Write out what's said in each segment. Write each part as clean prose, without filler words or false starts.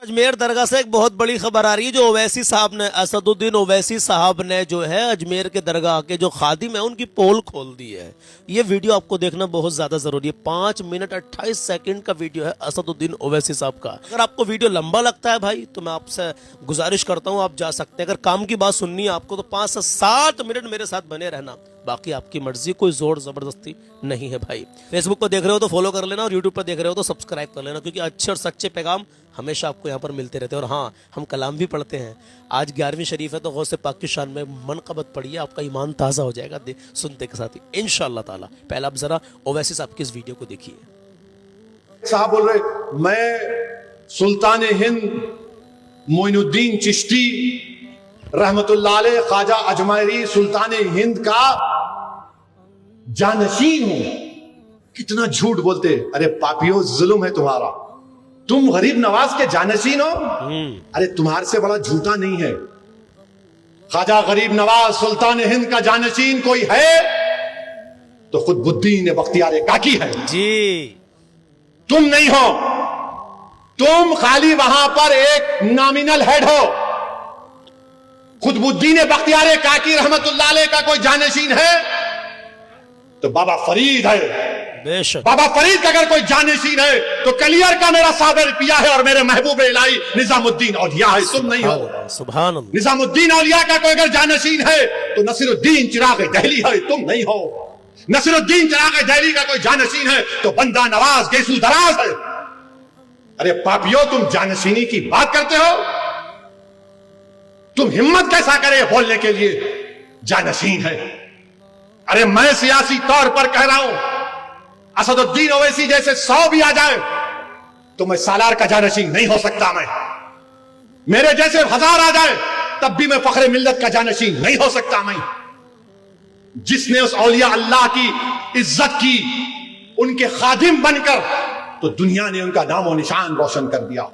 अजमेर दरगाह से एक बहुत बड़ी खबर आ रही है। जो ओवैसी साहब ने, असदुद्दीन ओवैसी साहब ने जो है अजमेर के दरगाह के जो खादिम है उनकी पोल खोल दी है। ये वीडियो आपको देखना बहुत ज्यादा जरूरी है। 5 मिनट 28 सेकंड का वीडियो है असदुद्दीन ओवैसी साहब का। अगर आपको वीडियो लंबा लगता है भाई तो मैं आपसे गुजारिश करता हूँ आप जा सकते हैं। अगर काम की बात सुननी है आपको तो 5 से 7 मिनट मेरे साथ बने रहना, बाकी आपकी मर्जी, कोई जोर जबरदस्ती नहीं है भाई। फेसबुक पर देख रहे हो तो फॉलो कर लेना और यूट्यूब पर देख रहे हो तो सब्सक्राइब कर लेना, क्योंकि अच्छे और सच्चे पैगाम हमेशा आपको यहाँ पर मिलते रहते हैं। और हाँ, हम कलाम भी पढ़ते हैं। आज 11वीं शरीफ है तो गौसे पाक की शान में मनक़बत पढ़िए, आपका ईमान ताज़ा हो जाएगा सुनते के साथ ही इंशाअल्लाह ताला। पहले आप जरा ओवैसी साहब की इस वीडियो को देखिए। साहब बोल रहे, मैं सुल्तान हिंद मोइनुद्दीन चिश्ती रहमतुल्लाह अलैह ख्वाजा अजमेरी सुल्तान हिंद का जानशीन हूं। कितना झूठ बोलते। अरे पापियों, जुल्म है तुम्हारा। तुम गरीब नवाज के जानशीन हो। अरे तुम्हारे से बड़ा झूठा नहीं है। ख्वाजा गरीब नवाज सुल्तान हिंद का जानशीन कोई है तो खुतबुद्दीन बख्तियार काकी है जी। तुम नहीं हो। तुम खाली वहां पर एक नॉमिनल हेड हो। खुतबुद्दीन बख्तियार काकी रहमतुल्लाह अलैह का कोई जानशीन है तो बाबा फरीद है। बेशक बाबा फरीद का अगर कोई जानशीन है तो कलियर का मेरा साबर पिया है और मेरे महबूब इलाही निजामुद्दीन औलिया है। तुम नहीं हो। सुभान अल्लाह। निजामुद्दीन औलिया का कोई अगर जानशीन है तो नसीरुद्दीन चिराग दहली है। तुम नहीं हो। नसीरुद्दीन चिराग दहली का कोई जानशीन है तो बंदा नवाज गेसू दराज है। अरे पापियों, तुम जानशीनी की बात करते हो। तुम हिम्मत कैसा करे बोलने के लिए जानशीन है। अरे मैं सियासी तौर पर कह रहा हूं, असदुद्दीन ओवैसी जैसे 100 भी आ जाए तो मैं सालार का जानशीन नहीं हो सकता। मैं मेरे जैसे 1000 आ जाए तब भी मैं फखरे मिल्लत का जानशीन नहीं हो सकता। मैं जिसने उस औलिया अल्लाह की इज्जत की, उनके खादिम बनकर, तो दुनिया ने उनका नाम और निशान रोशन कर दिया।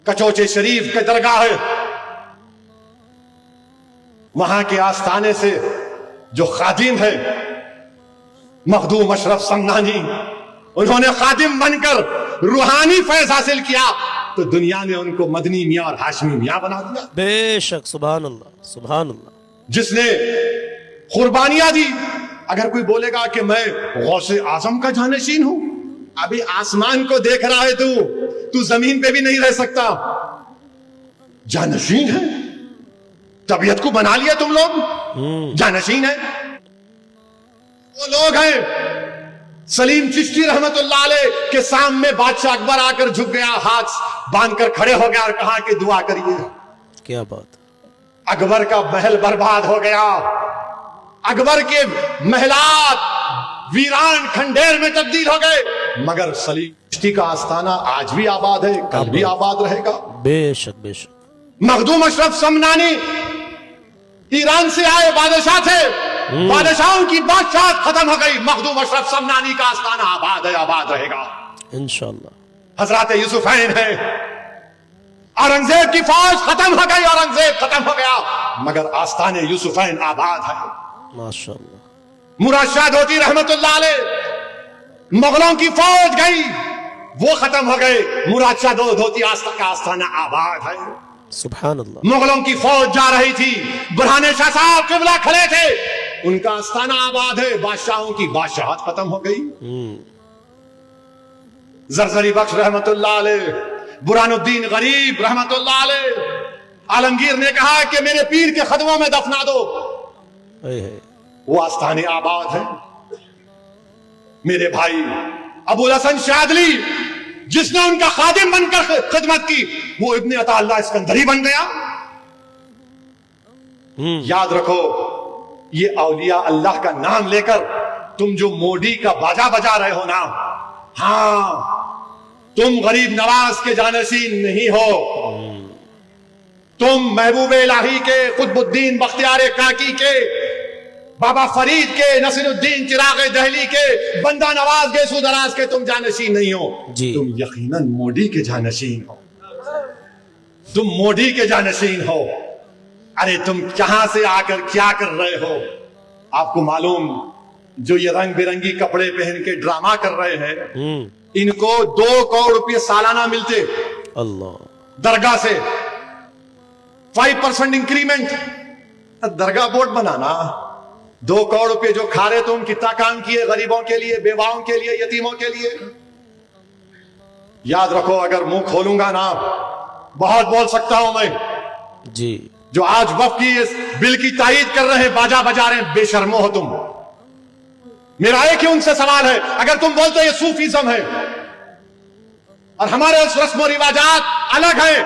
कचौचे शरीफ के दरगाह है, वहां के आस्थाने से जो खादिम है मखदूम अशरफ समनानी, उन्होंने खादिम बनकर रूहानी फैज हासिल किया तो दुनिया ने उनको मदनी मियां और हाशमी मियां बना दिया। बेशक सुभान अल्लाह, सुभान अल्लाह। जिसने कुर्बानियां दी। अगर कोई बोलेगा कि मैं गौसे आजम का जानशीन हूं, अभी आसमान को देख रहा है तू जमीन पे भी नहीं रह सकता। जानशीन है। तबीयत को बना लिया तुम लोग, जानशीन है। वो लोग हैं सलीम चिश्ती रहमतुल्लाह अलैह के सामने बादशाह अकबर आकर झुक गया, हाथ बांधकर खड़े हो गया और कहा कि दुआ करिए। क्या बात। अकबर का महल बर्बाद हो गया। अकबर के महलात वीरान खंडेर में तब्दील हो गए, मगर सलीम चिश्ती का आस्थाना आज भी आबाद है, कल भी आबाद रहेगा। बेशक बेशक। मखदूम अशरफ समनानी ईरान से आए बादशाह थे। बादशाहों की बादशाह खत्म हो गई। मखदूम अशरफ समनानी का आस्थाना आबाद है, आबाद रहेगा इंशाअल्लाह। हजरत यूसुफैन है। औरंगजेब की फौज खत्म हो गई, औरंगजेब खत्म हो गया, मगर आस्थाने यूसुफैन आबाद है। माशाअल्लाह। मुराद शाह धोती रहमतुल्लाह अलैह, मुगलों की फौज गई, वो खत्म हो गए, मुराद शाह धोती का आस्थाना आबाद है। सुभान अल्लाह। मुगलों की फौज जा रही थी, बुरहाने शाह साहब किबला खड़े थे, उनका आस्थाना आबाद है। बादशाहों की बादशाहत खत्म हो गई। जरजरी बख्श रहमतुल्लाह अलैह, बुरहानुद्दीन गरीब रहमतुल्लाह अलैह, आलमगीर ने कहा कि मेरे पीर के खदमों में दफना दो। वो आस्थाने आबाद है। मेरे भाई अबुल हसन शादली, जिसने उनका खादिम बनकर खिदमत की, वो इब्ने अताअल्लाह इस्कंदरी बन गया। याद रखो, ये औलिया अल्लाह का नाम लेकर तुम जो मोदी का बाजा बजा रहे हो ना, हाँ, तुम गरीब नवाज के जानशीन नहीं हो। तुम महबूब इलाही के, खुतबुद्दीन बख्तियार काकी के, बाबा फरीद के, नसीरुद्दीन चिराग दहली के, बंदा नवाज गेसू दराज के तुम जानशीन नहीं हो। तुम यकीनन मोदी के जानशीन हो। तुम मोदी के जानशीन हो। अरे तुम कहां से आकर क्या कर रहे हो? आपको मालूम, जो ये रंग बिरंगी कपड़े पहन के ड्रामा कर रहे हैं, इनको 2 करोड़ रुपये सालाना मिलते। अल्लाह, दरगाह से 5% इंक्रीमेंट। दरगाह बोर्ड बनाना, 2 करोड़ रुपए जो खा रहे तुम, कितना काम किए गरीबों के लिए, बेवाओं के लिए, यतीमों के लिए। याद रखो, अगर मुंह खोलूंगा ना बहुत बोल सकता हूं मैं। जी, जो आज वफ की इस बिल की तायीद कर रहे हैं, बाजा बजा रहे हैं, बेशर्मो हो तुम। मेरा एक ही उनसे सवाल है, अगर तुम बोलते हो ये सूफीज्म है और हमारे रस्म रिवाजात अलग है,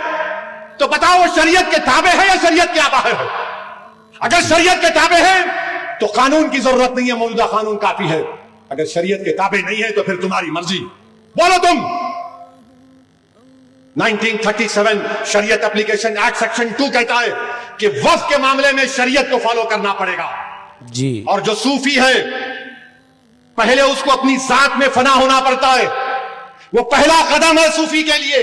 तो बताओ वो शरीयत के ताबे है या शरीयत के बाहर है? अगर शरीयत के ताबे है तो कानून की जरूरत नहीं है, मौजूदा कानून काफी है। अगर शरीयत के ताबे नहीं है तो फिर तुम्हारी मर्जी, बोलो तुम। 1937 शरीयत एप्लीकेशन एक्ट सेक्शन 2 कहता है कि वक्फ के मामले में शरीयत को फॉलो करना पड़ेगा। जी, और जो सूफी है, पहले उसको अपनी जात में फना होना पड़ता है। वो पहला कदम है सूफी के लिए,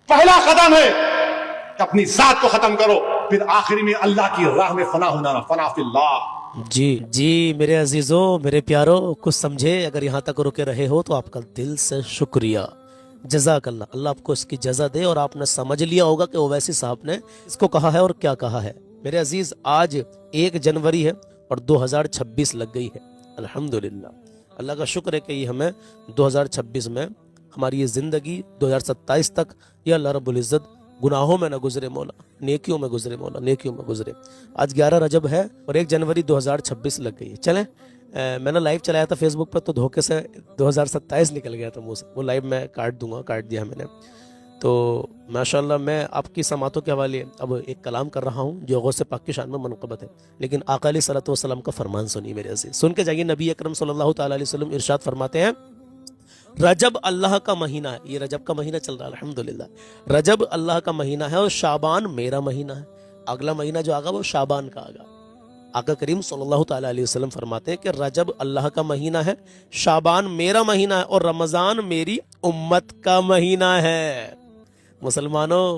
पहला कदम है कि अपनी जात को खत्म करो, फिर आखिरी में अल्लाह की राह में फना होना, फना फिल्लाह। जी, जी मेरे अजीजों, मेरे प्यारों, कुछ समझे। अगर यहाँ तक रुके रहे हो तो आपका दिल से शुक्रिया, जज़ाकल्लाह। अल्लाह आपको इसकी जज़ा दे। और आपने समझ लिया होगा कि ओवैसी साहब ने इसको कहा है और क्या कहा है। मेरे अजीज, आज 1 जनवरी है और 2026 लग गई है। अल्हम्दुलिल्लाह, अल्लाह का शुक्र है कि ये हमें 2026 में हमारी ये ज़िंदगी 2027 तक या अल्लाह रब्बुल इज़्ज़त गुनाहों में न गुजरे मौला, नेकियों में गुजरे मौला, नेकियों में गुजरे। आज 11 रजब है और 1 जनवरी 2026 लग गई है। चलें, मैंने लाइव चलाया था फेसबुक पर, तो धोखे से 2027 निकल गया था मुँह से। वो लाइव मैं काट दूंगा, काट दिया मैंने। तो माशाल्लाह, मैं आपकी समातों के हवाले अब एक कलाम कर रहा हूँ जो गौसे पाक की शान में मनक़बत है। लेकिन आका अलैहिस्सलातु वस्सलाम का फरमान सुनिए मेरे अज़ीज़, सुन के जाइए। नबी अकरम सल्लल्लाहु तआला अलैहि वसल्लम इरशाद फरमाते हैं, रजब अल्लाह का महीना है। ये रजब का महीना चल रहा है, अल्हम्दुलिल्लाह। रजब अल्लाह का महीना है और शाबान मेरा महीना है। अगला महीना जो आगा वो शाबान का आगा। आका करीम सल्लल्लाहु तआला अलैहि वसल्लम फरमाते हैं कि रजब अल्लाह का महीना है, शाबान मेरा महीना है और रमज़ान मेरी उम्मत का महीना है। मुसलमानों,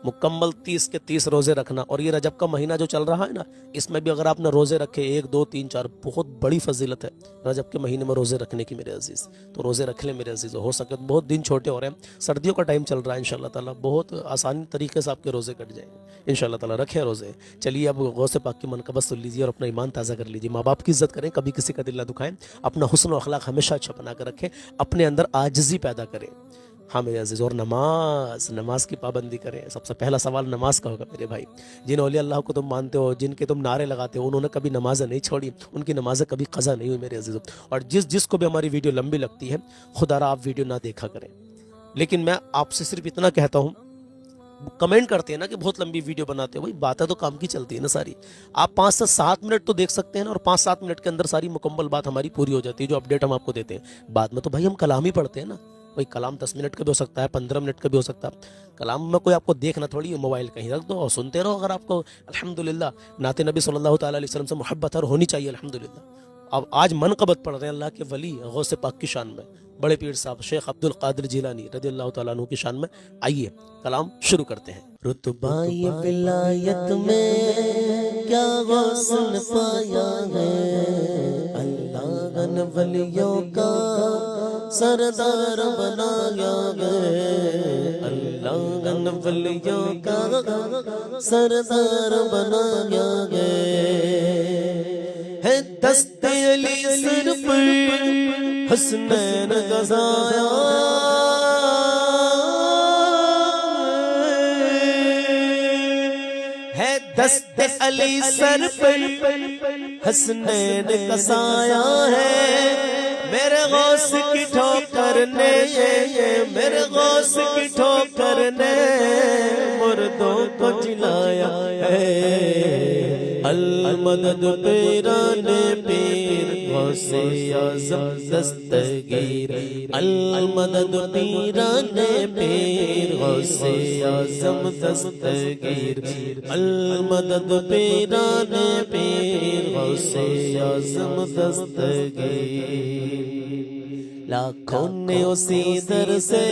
मुकम्मल 30 के 30 रोजे रखना। और ये रजब का महीना जो चल रहा है ना, इसमें भी अगर आपने रोजे रखे 1, 2, 3, 4, बहुत बड़ी फजीलत है रजब के महीने में रोजे रखने की मेरे अजीज। तो रोजे रख लें मेरे अजीज, हो सके तो। बहुत दिन छोटे हो रहे हैं, सर्दियों का टाइम चल रहा है, इंशाअल्लाह ताला बहुत आसानी तरीके से आपके रोजे कट जाएंगे इंशाअल्लाह ताला। रखें रोजे। चलिए, अब गौसे पाक की मनक़बत सुन लीजिए और अपना ईमान ताज़ा कर लीजिए। माँ बाप की इज्जत करें, कभी किसी का दिल ना दुखाएं, अपना हुस्न और अखलाक हमेशा अच्छा बना कर रखें, अपने अंदर आजिज़ी पैदा करें। हाँ मेरे अजीज़, और नमाज की पाबंदी करें। सबसे पहला सवाल नमाज का होगा मेरे भाई। जिन औलिया अल्लाह को तुम मानते हो, जिनके तुम नारे लगाते हो, उन्होंने कभी नमाज़ें नहीं छोड़ी, उनकी नमाज़ें कभी क़ज़ा नहीं हुई मेरे अजीज़ों। और जिसको भी हमारी वीडियो लंबी लगती है, खुदारा आप वीडियो ना देखा करें। लेकिन मैं आपसे सिर्फ इतना कहता हूँ, कमेंट करते हैं ना कि बहुत लंबी वीडियो बनाते हो, भाई बातें तो काम की चलती है ना सारी। आप 5 से 7 मिनट तो देख सकते हैं ना, और 5-7 मिनट के अंदर सारी मुकम्मल बात हमारी पूरी हो जाती है, जो अपडेट हम आपको देते हैं। बाद में तो भाई हम कलाम ही पढ़ते हैं ना। भाई कलाम 10 मिनट का भी हो सकता है, 15 मिनट का भी हो सकता है। कलाम में कोई आपको देखना थोड़ी, मोबाइल कहीं रख दो और सुनते रहो। अगर आपको अल्हम्दुलिल्लाह नाते नबी सल्लल्लाहु तआला अलैहि वसल्लम से मोहब्बत और होनी चाहिए अल्हम्दुलिल्लाह। अब आज मनक़बत पढ़ रहे हैं अल्लाह के वली गौसे पाक की शान में, बड़े पीर साहब शेख अब्दुल कादिर जिलानी रज़ियल्लाहु तआला अन्हु की शान में। आइए कलाम शुरू करते हैं। रुतबा ये विलायत में क्या गौसल पाया है, अल्लाह ने वलियों का सरदार बनाया है, अल्लाह ने वलियों का सरदार बनाया है दस्ते अली सिर पर हसनैन गज़ाया है, दस्ते अली सर पर हसनैन गज़ाया है। मेरे गौस की ठोकर ने, मेरे गौस की ठोकर ने मुर्दों को जिलाया है। अल मदद पीराने पीर गौसे आज़म दस्तगीर, अल मदद पीराने पीर गौसे आज़म दस्तगीर, अल मदद पीराने पीर गौसे आज़म दस्तगीर। लाखों ने उसी दर से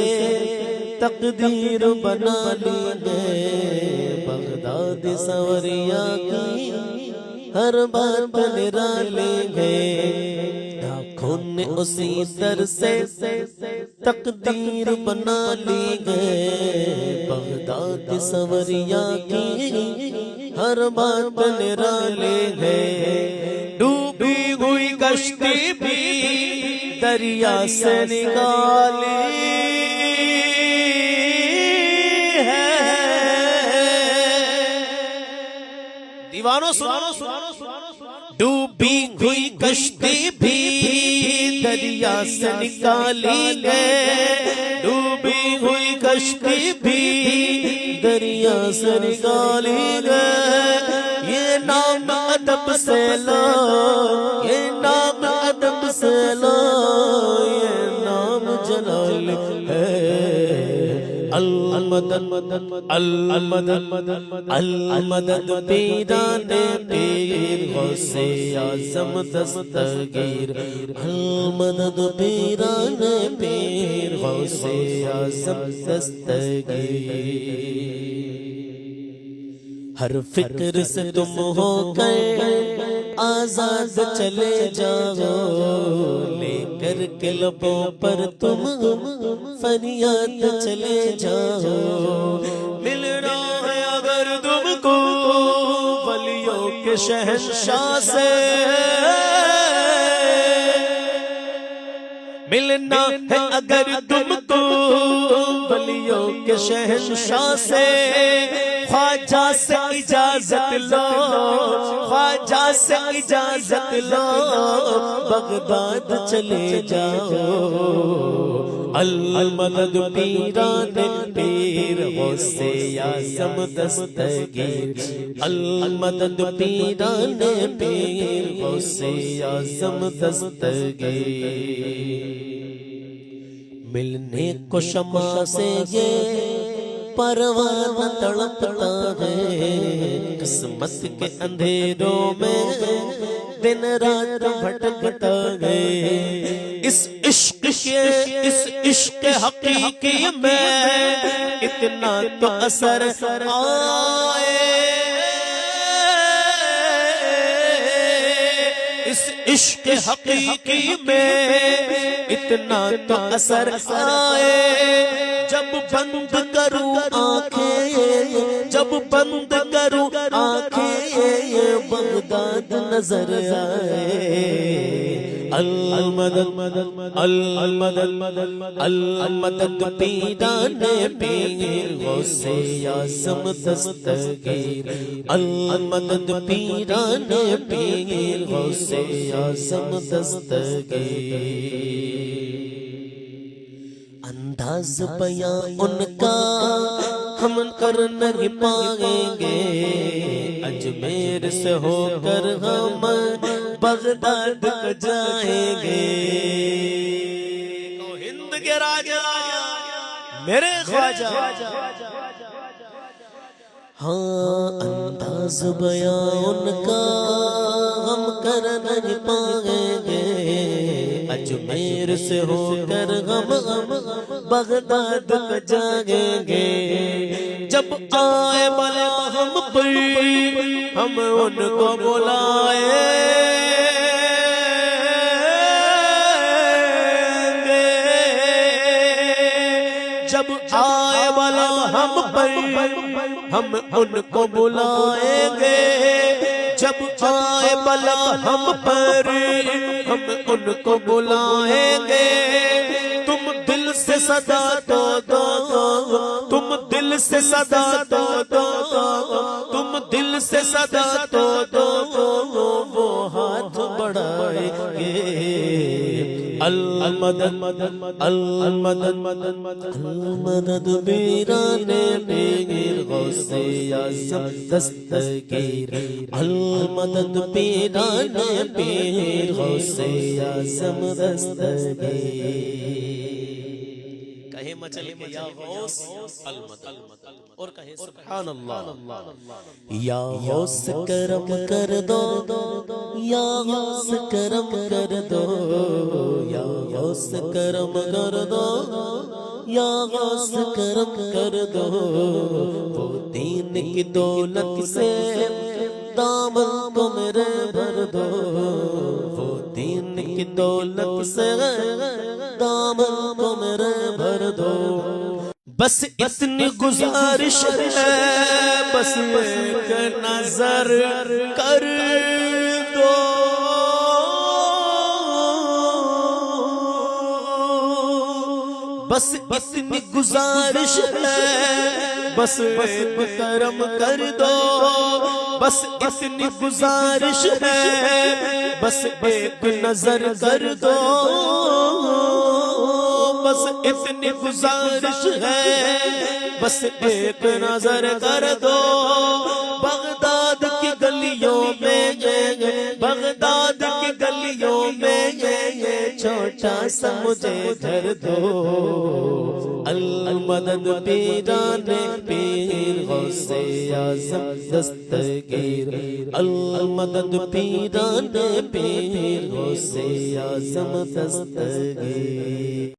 तकदीर बना ली है, बगदाद सवरिया की हर बात निराली है। लाखों ने उसी दर से تقدیر بنا لی ہے بغداد سوریا کی ہر بات نرالی ہے ڈوبی ہوئی کشتی بھی دریا سے نکالی دیوانوں سنو ڈوبی ہوئی کشتی بھی دریا سے نکالی گئے ڈوبی ہوئی کشتی بھی دریا سے نکالی گئے یہ نام ادب سے لا یہ نام ادب سے لا یہ نام جلال ہے المدد المدد المدد پیران پیر غوث اعظم دستگیر المدد پیران پیر غوث اعظم دستگیر ہر فکر سے تم ہو کر آزاد چلے جاؤ لے کر کے لبوں پر تم فریاد چلے جاؤ مل رہا ہے اگر تم کو ولیوں کے شہنشاہ سے ملنا ہے اگر تم کو ولیوں کے شہنشاہ سے خواجہ سے اجازت لو خواجہ سے اجازت لو بغداد چلے جاؤ المدد پیران پیر غوث اعظم دستگیر المدد پیران پیر غوث اعظم دستگیر ملنے کو شمع سے یہ پروانہ تڑپتا ہے قسمت کے اندھیروں میں دن رات بھٹکتا ہے اس عشق حقیقی میں اتنا تو اثر آئے اس عشق حقیقی میں اتنا تو اثر آئے جب بند کروں آنکھیں جب بند کروں آنکھیں بغداد نظر آئے المدد المدد المدد پیران پیر غوث اعظم دستگیر المدد پیران پیر غوث اعظم دستگیر انداز بیان ان کا ہم کر نہیں پائیں گے اجمیر سے ہو کر ہم بغداد کو جائیں گے تو ہند کے راجا میرے خواجہ ہاں انداز بیان ان کا ہم کر نہیں پائیں گے اجمیر سے ہو کر ہم بغداد کو جائیں گے جب آئے بلا ہم پر ہم ان کو بلائیں گے جب آئے بلا ہم پر ہم ان کو بلائیں گے جب آئے بلا ہم پر ہم ان کو بلائیں گے تم دل سے صدا تو دو تم دل سے صدا تو دو تم دل سے صدا تو دو وہ ہاتھ بڑھائیں گے المدد المدد المدد پیران پیر غوث اعظم دستگیر المدد پیران پیر غوث اعظم دستگیر کہیں مچل کے یا غوث المدد اور کہیں سبحان اللہ یا غوث کرم کر دو یا غوث کرم کر دو یا غوث کرم کر دو یا غوث کرم کر دو وہ دین کی دولت سے دامن کو میرے بھر دو وہ دین کی دولت سے دامن کو میرے بھر دو بس اتنی گزارش ہے بس ایک نظر کر دو بس اتنی گزارش ہے بس ایک کرم کر دو بس اتنی گزارش ہے بس ایک نظر کر دو بس اتنی گزارش ہے بس ایک نظر کر دو بغداد کی گلیوں میں بغداد کی گلیوں میں چھوٹا سا مجھے گھر دو المدد پیران پیر غوث اعظم دستگیر المدد پیران پیر غوث اعظم دستگیر